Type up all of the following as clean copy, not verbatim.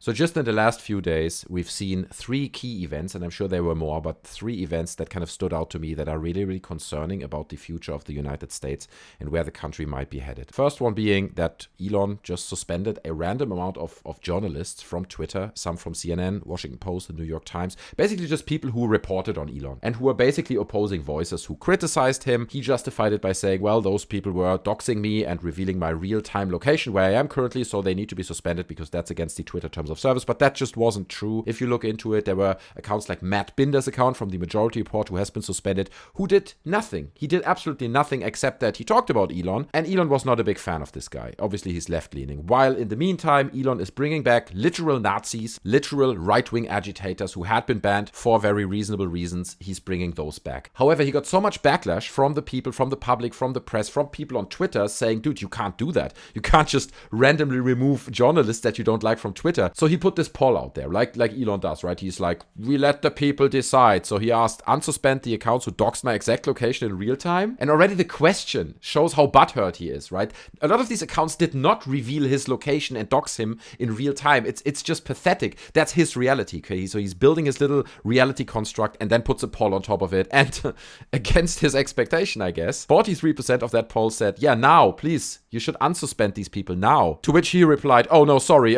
So just in the last few days, we've seen 3 key events, and I'm sure there were more, but 3 events that kind of stood out to me that are really, really concerning about the future of the United States and where the country might be headed. First one being that Elon just suspended a random amount of journalists from Twitter, some from CNN, Washington Post, the New York Times, basically just people who reported on Elon and who were basically opposing voices who criticized him. He justified it by saying, well, those people were doxing me and revealing my real-time location where I am currently, so they need to be suspended because that's against the Twitter terms of service. But that just wasn't true. If you look into it, there were accounts like Matt Binder's account from the Majority Report, who has been suspended, who did nothing. He did absolutely nothing except that he talked about Elon, and Elon was not a big fan of this guy. Obviously, he's left-leaning. While in the meantime, Elon is bringing back literal Nazis, literal right-wing agitators who had been banned for very reasonable reasons. He's bringing those back. However, he got so much backlash from the people, from the public, from the press, from people on Twitter saying, dude, you can't do that. You can't just randomly remove journalists that you don't like from Twitter. So he put this poll out there, like Elon does, right? He's like, we let the people decide. So he asked, unsuspend the accounts who doxed my exact location in real time. And already the question shows how butthurt he is, right? A lot of these accounts did not reveal his location and dox him in real time. It's just pathetic. That's his reality, okay? So he's building his little reality construct and then puts a poll on top of it. And against his expectation, I guess, 43% of that poll said, yeah, now, please, you should unsuspend these people now. To which he replied, oh, no, sorry,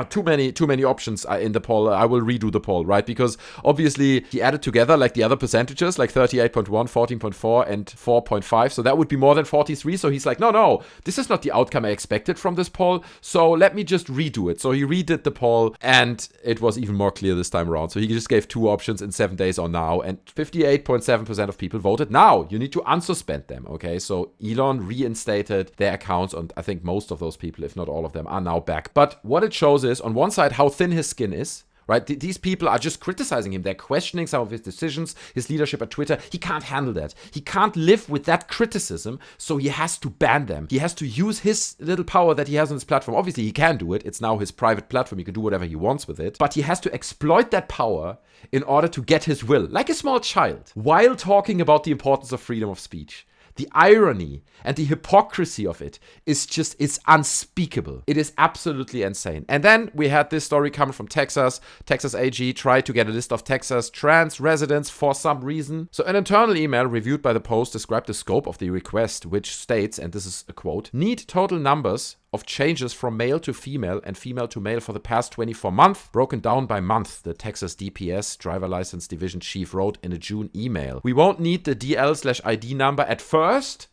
too many options in the poll. I will redo the poll, right? Because obviously he added together like the other percentages, like 38.1, 14.4, and 4.5. So that would be more than 43. So he's like, no, this is not the outcome I expected from this poll. So let me just redo it. So he redid the poll and it was even more clear this time around. So he just gave 2 options in 7 days or now. And 58.7% of people voted now. You need to unsuspend them, okay? So Elon reinstated their accounts, and I think most of those people, if not all of them, are now back. But what it shows is, on one side, how thin his skin is, right? These people are just criticizing him. They're questioning some of his decisions, his leadership at Twitter. He can't handle that. He can't live with that criticism, so he has to ban them. He has to use his little power that he has on his platform. Obviously, he can do it. It's now his private platform. He can do whatever he wants with it. But he has to exploit that power in order to get his will, like a small child, while talking about the importance of freedom of speech. The irony and the hypocrisy of it is it's unspeakable. It is absolutely insane. And then we had this story coming from Texas. Texas AG tried to get a list of Texas trans residents for some reason. So an internal email reviewed by the Post described the scope of the request, which states, and this is a quote, need total numbers of changes from male to female and female to male for the past 24 months, broken down by month, the Texas DPS, Driver License Division Chief, wrote in a June email. We won't need the DL/ID number at first,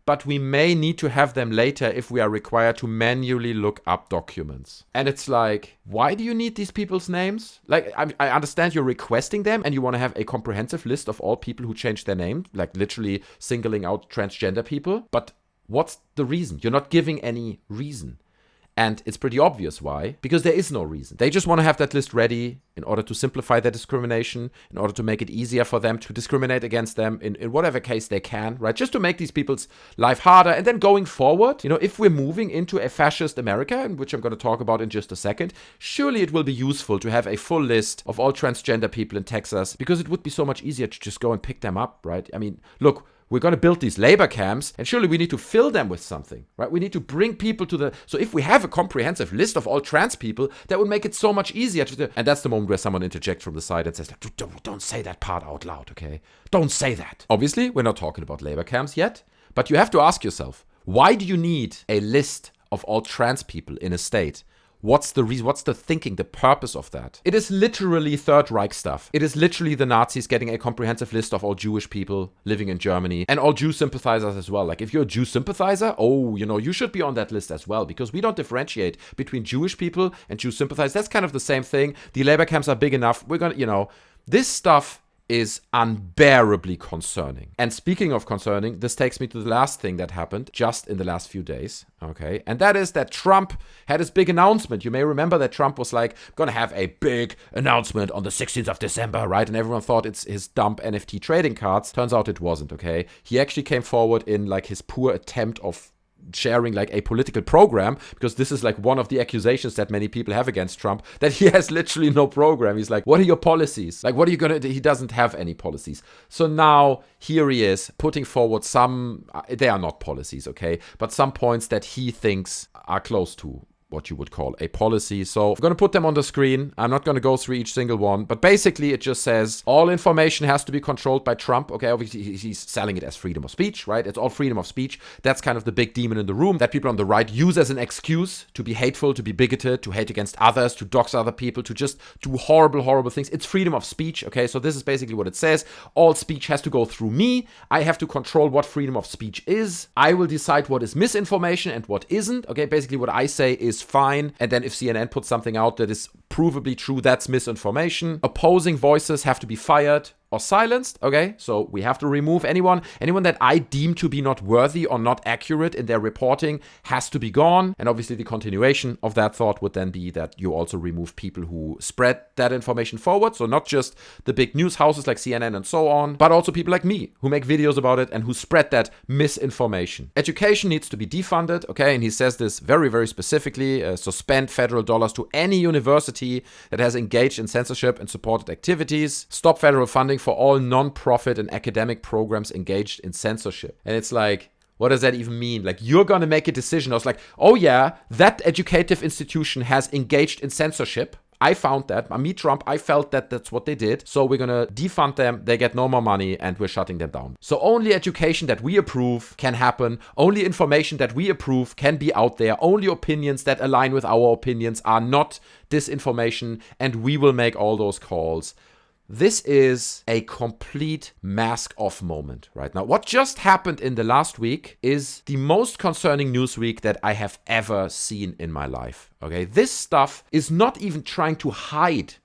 but we may need to have them later if we are required to manually look up documents. And it's like, why do you need these people's names? Like, I understand you're requesting them and you want to have a comprehensive list of all people who changed their name, like literally singling out transgender people, but what's the reason? You're not giving any reason. And it's pretty obvious why, because there is no reason. They just want to have that list ready in order to simplify their discrimination, in order to make it easier for them to discriminate against them in whatever case they can, right? Just to make these people's life harder. And then going forward, if we're moving into a fascist America, which I'm going to talk about in just a second, surely it will be useful to have a full list of all transgender people in Texas, because it would be so much easier to just go and pick them up, right? I mean, look, we're going to build these labor camps, and surely we need to fill them with something, right? We need to bring people to so if we have a comprehensive list of all trans people, that would make it so much easier and that's the moment where someone interjects from the side and says, like, don't say that part out loud, okay? Don't say that. Obviously, we're not talking about labor camps yet, but you have to ask yourself, why do you need a list of all trans people in a state? What's the reason? What's the thinking, the purpose of that? It is literally Third Reich stuff. It is literally the Nazis getting a comprehensive list of all Jewish people living in Germany and all Jew sympathizers as well. Like, if you're a Jew sympathizer, you should be on that list as well, because we don't differentiate between Jewish people and Jew sympathizers. That's kind of the same thing. The labor camps are big enough. We're going to, this stuff is unbearably concerning. And speaking of concerning, this takes me to the last thing that happened just in the last few days, okay? And that is that Trump had his big announcement. You may remember that Trump was like, going to have a big announcement on the 16th of December, right? And everyone thought it's his dump NFT trading cards. Turns out it wasn't, okay? He actually came forward in like his poor attempt of sharing like a political program, because this is like one of the accusations that many people have against Trump, that he has literally no program. He's like, what are your policies? Like, what are you gonna do? He doesn't have any policies. So now here he is putting forward some, they are not policies, okay, but some points that he thinks are close to what you would call a policy. So I'm going to put them on the screen. I'm not going to go through each single one, but basically it just says all information has to be controlled by Trump. Okay, obviously he's selling it as freedom of speech, right? It's all freedom of speech. That's kind of the big demon in the room that people on the right use as an excuse to be hateful, to be bigoted, to hate against others, to dox other people, to just do horrible, horrible things. It's freedom of speech. Okay, so this is basically what it says. All speech has to go through me. I have to control what freedom of speech is. I will decide what is misinformation and what isn't. Okay, basically what I say is fine. And then if CNN puts something out that is provably true, that's misinformation. Opposing voices have to be fired or silenced. Okay, so we have to remove anyone that I deem to be not worthy or not accurate in their reporting has to be gone. And obviously the continuation of that thought would then be that you also remove people who spread that information forward. So not just the big news houses like CNN and so on, but also people like me who make videos about it and who spread that misinformation. Education needs to be defunded. Okay, and he says this very, very specifically. Suspend federal dollars to any university that has engaged in censorship and supported activities. Stop federal funding for all non-profit and academic programs engaged in censorship. And it's like, what does that even mean? Like, you're going to make a decision. I was like, oh yeah, that educative institution has engaged in censorship. I found that. Me, Trump, I felt that that's what they did. So we're going to defund them. They get no more money and we're shutting them down. So only education that we approve can happen. Only information that we approve can be out there. Only opinions that align with our opinions are not disinformation. And we will make all those calls. This is a complete mask-off moment right now. What just happened in the last week is the most concerning news week that I have ever seen in my life. Okay, this stuff is not even trying to hide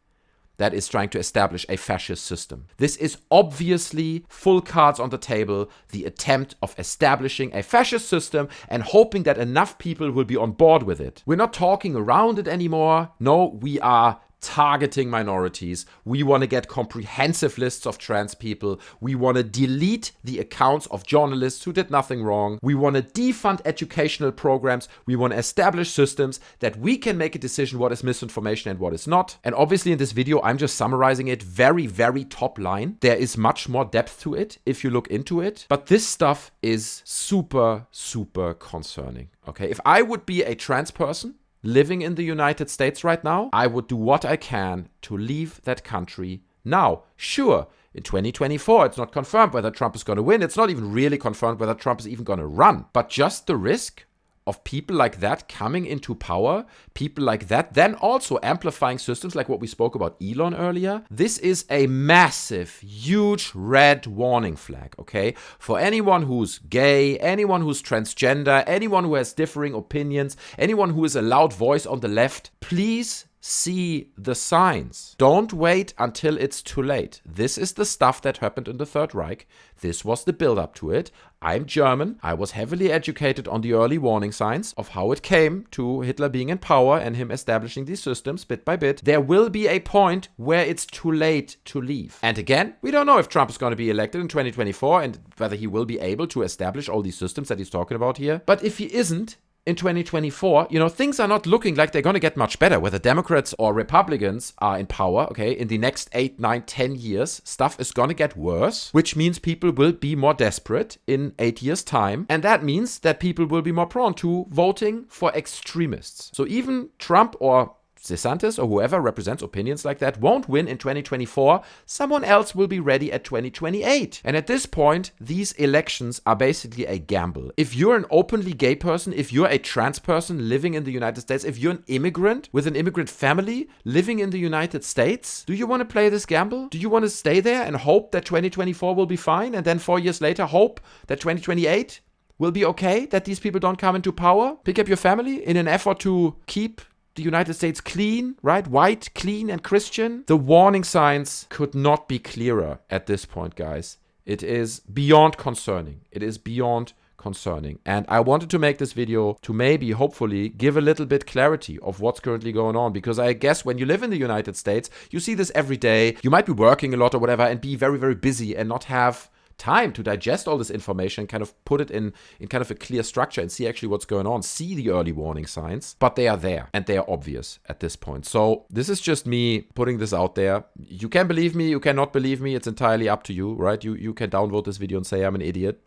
that is trying to establish a fascist system. This is obviously full cards on the table, the attempt of establishing a fascist system and hoping that enough people will be on board with it. We're not talking around it anymore. No, we are targeting minorities. We want to get comprehensive lists of trans people. We want to delete the accounts of journalists who did nothing wrong. We want to defund educational programs. We want to establish systems that we can make a decision what is misinformation and what is not. And obviously in this video, I'm just summarizing it very, very top line. There is much more depth to it if you look into it. But this stuff is super, super concerning. Okay, if I would be a trans person living in the United States right now, I would do what I can to leave that country now. Sure, in 2024, it's not confirmed whether Trump is going to win. It's not even really confirmed whether Trump is even going to run. But just the risk of people like that coming into power, people like that then also amplifying systems like what we spoke about Elon earlier, this is a massive, huge red warning flag, okay? For anyone who's gay, anyone who's transgender, anyone who has differing opinions, anyone who is a loud voice on the left, please see the signs. Don't wait until it's too late. This is the stuff that happened in the Third Reich. This was the build-up to it. I'm German. I was heavily educated on the early warning signs of how it came to Hitler being in power and him establishing these systems bit by bit. There will be a point where it's too late to leave. And again, we don't know if Trump is going to be elected in 2024 and whether he will be able to establish all these systems that he's talking about here. But if he isn't, in 2024, things are not looking like they're going to get much better, whether Democrats or Republicans are in power, okay? In the next 8, 9, 10 years, stuff is going to get worse, which means people will be more desperate in 8 years' time. And that means that people will be more prone to voting for extremists. So even Trump or DeSantis or whoever represents opinions like that won't win in 2024. Someone else will be ready at 2028. And at this point, these elections are basically a gamble. If you're an openly gay person, if you're a trans person living in the United States, if you're an immigrant with an immigrant family living in the United States, do you want to play this gamble? Do you want to stay there and hope that 2024 will be fine and then 4 years later hope that 2028 will be okay, that these people don't come into power? Pick up your family in an effort to keep the United States clean, right? White, clean, and Christian. The warning signs could not be clearer at this point, guys. It is beyond concerning. It is beyond concerning. And I wanted to make this video to maybe, hopefully, give a little bit clarity of what's currently going on. Because I guess when you live in the United States, you see this every day. You might be working a lot or whatever and be very, very busy and not have time to digest all this information, kind of put it in kind of a clear structure and see actually what's going on, see the early warning signs, but they are there and they are obvious at this point. So this is just me putting this out there. You can believe me, you cannot believe me, it's entirely up to you, right? You can downvote this video and say I'm an idiot.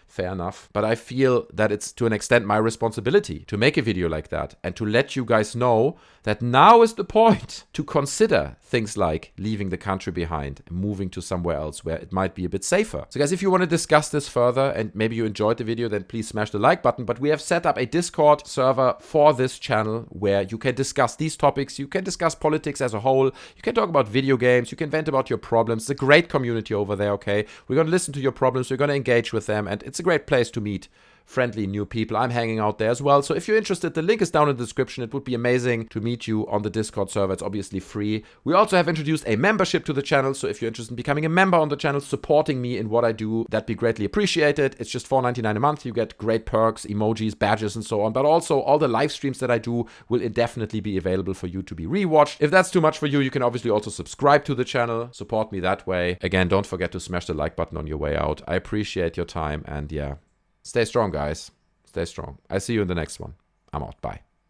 fair enough. But I feel that it's to an extent my responsibility to make a video like that and to let you guys know that now is the point to consider things like leaving the country behind and moving to somewhere else where it might be a bit safer. So guys, if you want to discuss this further and maybe you enjoyed the video, then please smash the like button. But we have set up a Discord server for this channel where you can discuss these topics. You can discuss politics as a whole. You can talk about video games. You can vent about your problems. It's a great community over there, okay? We're going to listen to your problems. We're going to engage with them. And it's a great place to meet friendly new people. I'm hanging out there as well. So if you're interested, the link is down in the description. It would be amazing to meet you on the Discord server. It's obviously free. We also have introduced a membership to the channel. So if you're interested in becoming a member on the channel, supporting me in what I do, that'd be greatly appreciated. It's just $4.99 a month. You get great perks, emojis, badges, and so on. But also all the live streams that I do will indefinitely be available for you to be rewatched. If that's too much for you, you can obviously also subscribe to the channel. Support me that way. Again, don't forget to smash the like button on your way out. I appreciate your time. And yeah, stay strong, guys. Stay strong. I see you in the next one. I'm out. Bye.